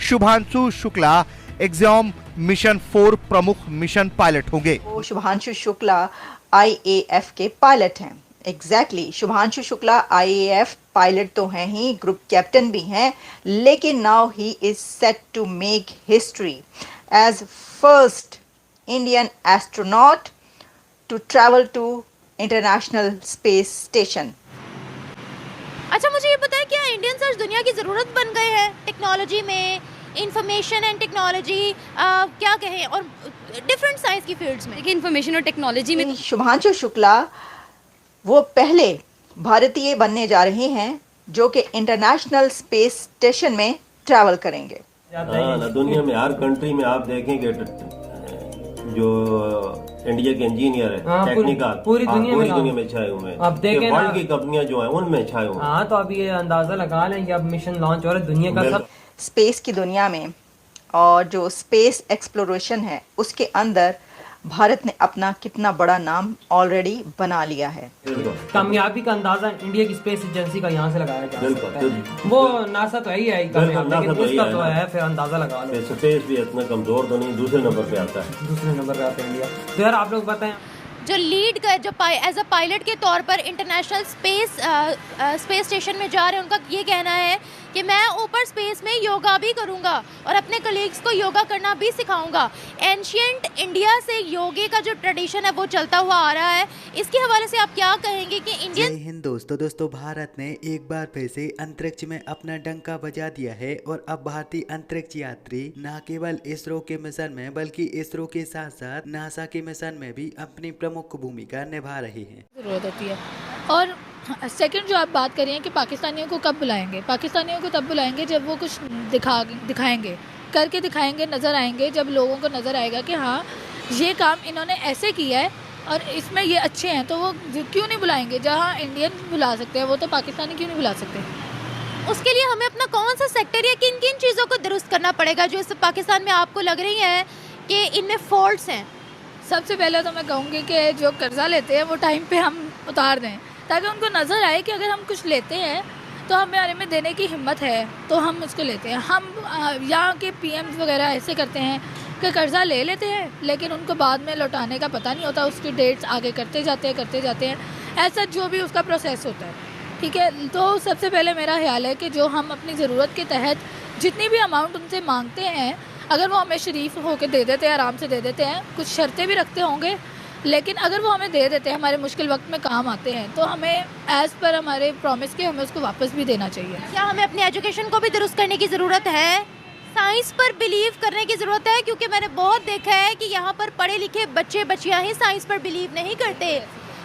Shubhanshu Shukla exam mission 4 प्रमुख mission pilot होंगे। वो शुभांशु शुक्ला आईएएफ के पायलट हैं। Exactly Shubhanshu Shukla IAF pilot तो हैं ही, ग्रुप कैप्टन भी हैं, लेकिन now he is set to make history as first Indian astronaut to travel to international space station. अच्छा, मुझे ये पता है क्या इंडियंस आज दुनिया की ज़रूरत बन गए हैं टेक्नोलॉजी में, इंफॉर्मेशन एंड टेक्नोलॉजी, क्या कहें, और डिफरेंट साइंस की फील्ड्स में। देखिए इंफॉर्मेशन और टेक्नोलॉजी में शुभांशु शुक्ला वो पहले भारतीय बनने जा रहे हैं जो कि इंटरनेशनल स्पेस स्टेशन में ट्रैवल करेंगे। हाँ, दुनिया में हर कंट्री में आप देखेंगे जो इंडिया के इंजीनियर है, टेक्निकल पूरी दुनिया में छाए हुए हैं। अब देखें वर्ल्ड की कंपनियां जो हैं उनमें छाए हुए हैं। हाँ, तो अब ये अंदाजा लगा लें कि अब मिशन लॉन्च हो रहा है दुनिया का सब स्पेस की दुनिया में, और जो स्पेस एक्सप्लोरेशन है उसके अंदर भारत ने अपना कितना बड़ा नाम ऑलरेडी बना लिया है। कामयाबी का अंदाजा इंडिया की स्पेस एजेंसी का यहाँ से लगाया जा सकता है। वो नासा तो है ही है कामयाब, लेकिन उसका तो है फिर अंदाजा लगा लो। स्पेस भी इतना कमजोर तो नहीं, दूसरे नंबर पे आता है। दूसरे नंबर पे आता है इंडिया। तो यार आप लोग बताएं, जो लीड कर जो एज अ पायलट के तौर पर इंटरनेशनल स्पेस स्टेशन में जा रहे हैं, उनका ये कहना है कि मैं ऊपर स्पेस में योगा भी करूंगा और अपने कलीग्स को योगा करना भी सिखाऊंगा। एंशियंट इंडिया से योगे का जो ट्रेडिशन है वो चलता हुआ आ रहा है। इसके हवाले से आप क्या कहेंगे कि इंडियन। जय हिंद दोस्तों, भारत ने एक बार फिर से अंतरिक्ष में अपना डंका बजा दिया है और अब भारतीय अंतरिक्ष यात्री न केवल इसरो के मिशन में बल्कि इसरो के साथ साथ नासा के मिशन में भी अपनी प्रमुख भूमिका निभा रहे हैं। जरूरत होती है। और सेकंड जो आप बात करिए कि पाकिस्तानियों को कब बुलाएंगे, पाकिस्तानियों को तब बुलाएंगे जब वो कुछ दिखाएंगे, करके दिखाएंगे, नज़र आएंगे, जब लोगों को नज़र आएगा कि हाँ ये काम इन्होंने ऐसे किया है और इसमें ये अच्छे हैं, तो वो क्यों नहीं बुलाएंगे। जहाँ इंडियन बुला सकते हैं वो तो पाकिस्तानी क्यों नहीं बुला सकते। उसके लिए हमें अपना कौन सा सेक्टर या किन किन चीज़ों को दुरुस्त करना पड़ेगा जो इस पाकिस्तान में आपको लग रही है कि इनमें फॉल्ट्स हैं। सबसे पहले तो मैं कहूँगी कि जो कर्जा लेते हैं वो टाइम पे हम उतार दें, ताकि उनको नज़र आए कि अगर हम कुछ लेते हैं तो हमारे में देने की हिम्मत है तो हम उसको लेते हैं। हम यहाँ के पीएम वगैरह ऐसे करते हैं कि कर्जा ले लेते हैं लेकिन उनको बाद में लौटाने का पता नहीं होता, उसकी डेट्स आगे करते जाते हैं ऐसा जो भी उसका प्रोसेस होता है। ठीक है, तो सबसे पहले मेरा ख्याल है कि जो हम अपनी ज़रूरत के तहत जितनी भी अमाउंट उनसे मांगते हैं, अगर वो हमें शरीफ होकर दे देते हैं, आराम से दे देते हैं, कुछ शर्तें भी रखते होंगे, लेकिन अगर वो हमें दे देते हैं, हमारे मुश्किल वक्त में काम आते हैं, तो हमें एज़ पर हमारे प्रॉमिस के हमें उसको वापस भी देना चाहिए। क्या हमें अपनी एजुकेशन को भी दुरुस्त करने की ज़रूरत है? साइंस पर बिलीव करने की ज़रूरत है, क्योंकि मैंने बहुत देखा है कि यहाँ पर पढ़े लिखे बच्चे बच्चियाँ ही साइंस पर बिलीव नहीं करते।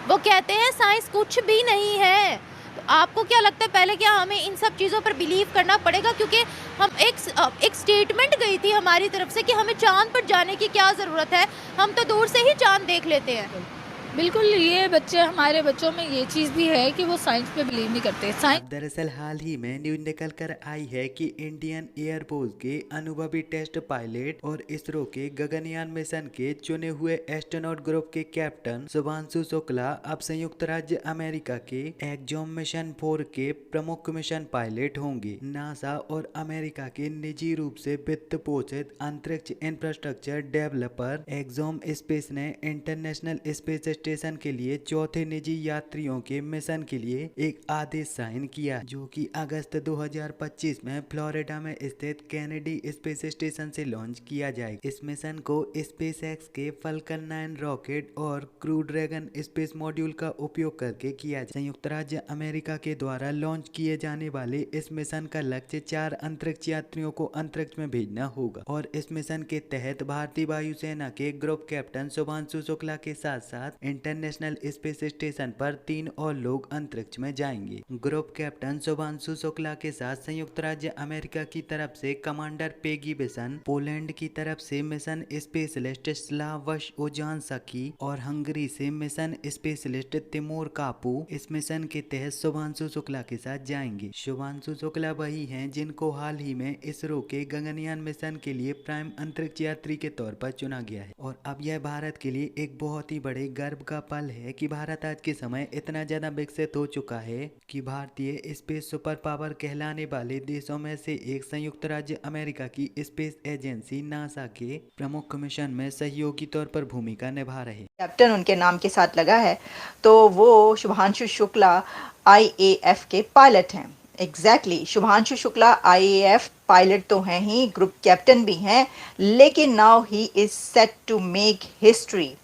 वो कहते हैं साइंस कुछ भी नहीं है। तो आपको क्या लगता है, पहले क्या हमें इन सब चीज़ों पर बिलीव करना पड़ेगा? क्योंकि हम एक स्टेटमेंट गई थी हमारी तरफ से कि हमें चांद पर जाने की क्या ज़रूरत है, हम तो दूर से ही चांद देख लेते हैं। बिल्कुल, ये बच्चे, हमारे बच्चों में ये चीज़ भी है कि वो साइंस पे बिलीव नहीं करते। दरअसल हाल ही में न्यूज निकल कर आई है कि इंडियन एयरफोर्स के अनुभवी टेस्ट पायलट और इसरो के गगनयान मिशन के चुने हुए एस्ट्रोनॉट ग्रुप के कैप्टन शुभांशु शुक्ला अब संयुक्त राज्य अमेरिका के एक्सॉम मिशन 4 के प्रमुख मिशन पायलट होंगे। नासा और अमेरिका के निजी रूप से वित्त पोषित अंतरिक्ष इंफ्रास्ट्रक्चर डेवलपर एक्सॉम स्पेस ने इंटरनेशनल स्पेस स्टेशन के लिए चौथे निजी यात्रियों के मिशन के लिए एक आदेश साइन किया, जो कि अगस्त 2025 में फ्लोरिडा में स्थित कैनेडी स्पेस स्टेशन से लॉन्च किया जाएगा। इस मिशन को स्पेसएक्स के फाल्कन 9 रॉकेट और क्रू ड्रैगन स्पेस मॉड्यूल का उपयोग करके किया जाए। संयुक्त राज्य अमेरिका के द्वारा लॉन्च किए जाने वाले इस मिशन का लक्ष्य 4 अंतरिक्ष यात्रियों को अंतरिक्ष में भेजना होगा और इस मिशन के तहत भारतीय वायुसेना के ग्रुप कैप्टन शुभांशु शुक्ला के साथ साथ इंटरनेशनल स्पेस स्टेशन पर 3 और लोग अंतरिक्ष में जाएंगे। ग्रुप कैप्टन शुभांशु शुक्ला के साथ संयुक्त राज्य अमेरिका की तरफ से कमांडर पेगी बिसन, पोलैंड की तरफ से मिशन स्पेशलिस्ट स्लावश ओजानस्की और हंगरी से मिशन स्पेशलिस्ट तिमोर कापू इस मिशन के तहत शुभांशु शुक्ला के साथ जाएंगे। शुभांशु शुक्ला वही हैं जिनको हाल ही में इसरो के गगनयान मिशन के लिए प्राइम अंतरिक्ष यात्री के तौर पर चुना गया है और अब यह भारत के लिए एक बहुत ही बड़े गर्व गजब का पल है कि भारत आज के समय इतना ज्यादा विकसित हो चुका है कि भारतीय स्पेस सुपर पावर कहलाने वाले देशों में से एक संयुक्त राज्य अमेरिका की स्पेस एजेंसी नासा के प्रमुख मिशन में सहयोगी तौर पर भूमिका निभा रहे। कैप्टन उनके नाम के साथ लगा है तो वो शुभांशु शुक्ला IAF के पायलट हैं। Exactly Shubhanshu Shukla IAF pilot तो हैं ही, ग्रुप कैप्टन भी हैं, लेकिन now he is set to make history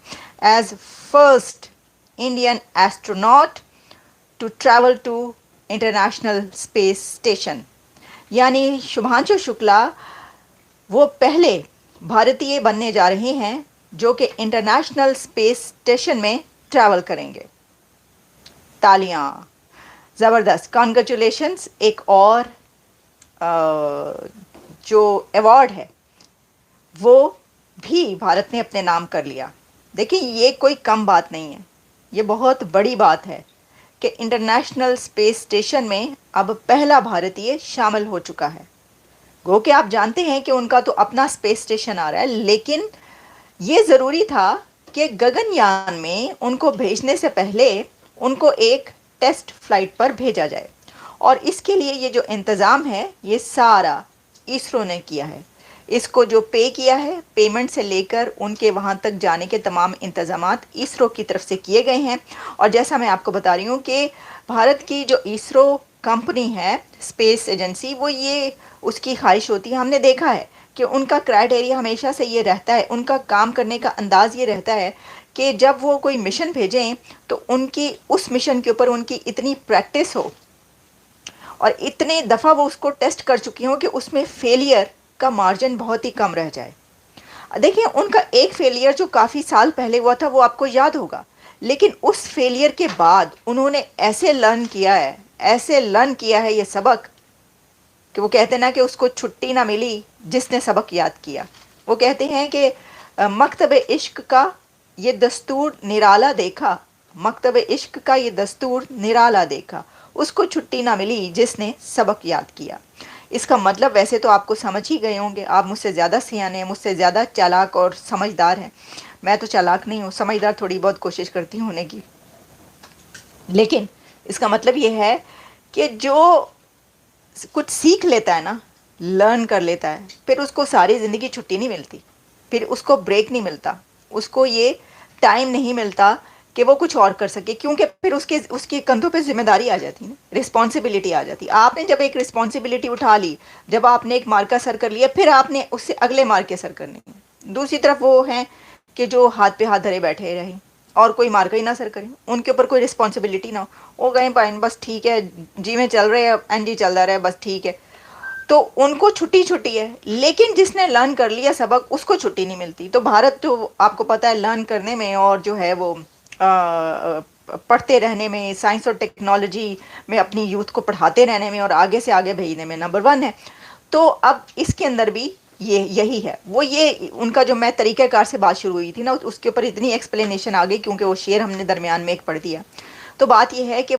as first Indian astronaut to travel to international space station. यानी शुभांशु शुक्ला वो पहले भारतीय बनने जा रहे हैं जो कि इंटरनेशनल स्पेस स्टेशन में ट्रैवल करेंगे। तालियां, ज़बरदस्त, कॉन्ग्रेचुलेशंस। एक और जो अवार्ड है वो भी भारत ने अपने नाम कर लिया। देखिए ये कोई कम बात नहीं है, ये बहुत बड़ी बात है कि इंटरनेशनल स्पेस स्टेशन में अब पहला भारतीय शामिल हो चुका है। गो कि आप जानते हैं कि उनका तो अपना स्पेस स्टेशन आ रहा है, लेकिन ये ज़रूरी था कि गगनयान में उनको भेजने से पहले उनको एक टेस्ट फ्लाइट पर भेजा जाए, और इसके लिए ये जो इंतज़ाम है ये सारा इसरो ने किया है। इसको जो पे किया है, पेमेंट से लेकर उनके वहाँ तक जाने के तमाम इंतज़ामात इसरो की तरफ से किए गए हैं। और जैसा मैं आपको बता रही हूँ कि भारत की जो इसरो कंपनी है, स्पेस एजेंसी, वो ये उसकी ख्वाहिश होती है, हमने देखा है कि उनका क्राइटेरिया हमेशा से ये रहता है, उनका काम करने का अंदाज़ ये रहता है कि जब वो कोई मिशन भेजें तो उनकी उस मिशन के ऊपर उनकी इतनी प्रैक्टिस हो और इतने दफ़ा वो उसको टेस्ट कर चुकी हो कि उसमें फेलियर का मार्जिन बहुत ही कम रह जाए। देखिए उनका एक फेलियर जो काफ़ी साल पहले हुआ था वो आपको याद होगा, लेकिन उस फेलियर के बाद उन्होंने ऐसे लर्न किया है ये सबक कि वो कहते ना कि उसको छुट्टी ना मिली जिसने सबक याद किया। वो कहते हैं कि मकतब इश्क का ये दस्तूर निराला देखा, मकतब इश्क का ये दस्तूर निराला देखा, उसको छुट्टी ना मिली जिसने सबक याद किया। इसका मतलब वैसे तो आपको समझ ही गए होंगे, आप मुझसे ज़्यादा सियाने हैं, मुझसे ज़्यादा चालाक और समझदार हैं। मैं तो चालाक नहीं हूँ, समझदार थोड़ी बहुत कोशिश करती हूँ होने की। लेकिन इसका मतलब ये है कि जो कुछ सीख लेता है ना, लर्न कर लेता है, फिर उसको सारी ज़िंदगी छुट्टी नहीं मिलती, फिर उसको ब्रेक नहीं मिलता, उसको ये टाइम नहीं मिलता कि वो कुछ और कर सके, क्योंकि फिर उसके कंधों पे जिम्मेदारी आ जाती है ना, रिस्पॉन्सिबिलिटी आ जाती है। आपने जब एक रिस्पॉन्सिबिलिटी उठा ली, जब आपने एक मार्का सर कर लिया, फिर आपने उससे अगले मार्के सर करने हैं। दूसरी तरफ वो हैं कि जो हाथ पे हाथ धरे बैठे रहे और कोई मार्का ही ना सर करें, उनके ऊपर कोई रिस्पॉन्सिबिलिटी ना हो गए पाइन, बस ठीक है जी में चल रहे हैं, एनजी चलता रहे, बस ठीक है, तो उनको छुट्टी है। लेकिन जिसने लर्न कर लिया सबक, उसको छुट्टी नहीं मिलती। तो भारत तो आपको पता है लर्न करने में और जो है वो पढ़ते रहने में, साइंस और टेक्नोलॉजी में अपनी यूथ को पढ़ाते रहने में और आगे से आगे भेजने में नंबर 1 है। तो अब इसके अंदर भी यही है। वो ये उनका जो मैं तरीक़ाकार से बात शुरू हुई थी ना, उसके ऊपर इतनी एक्सप्लेनेशन आ गई क्योंकि वो शेर हमने दरमियान में एक पढ़ दिया। तो बात ये है कि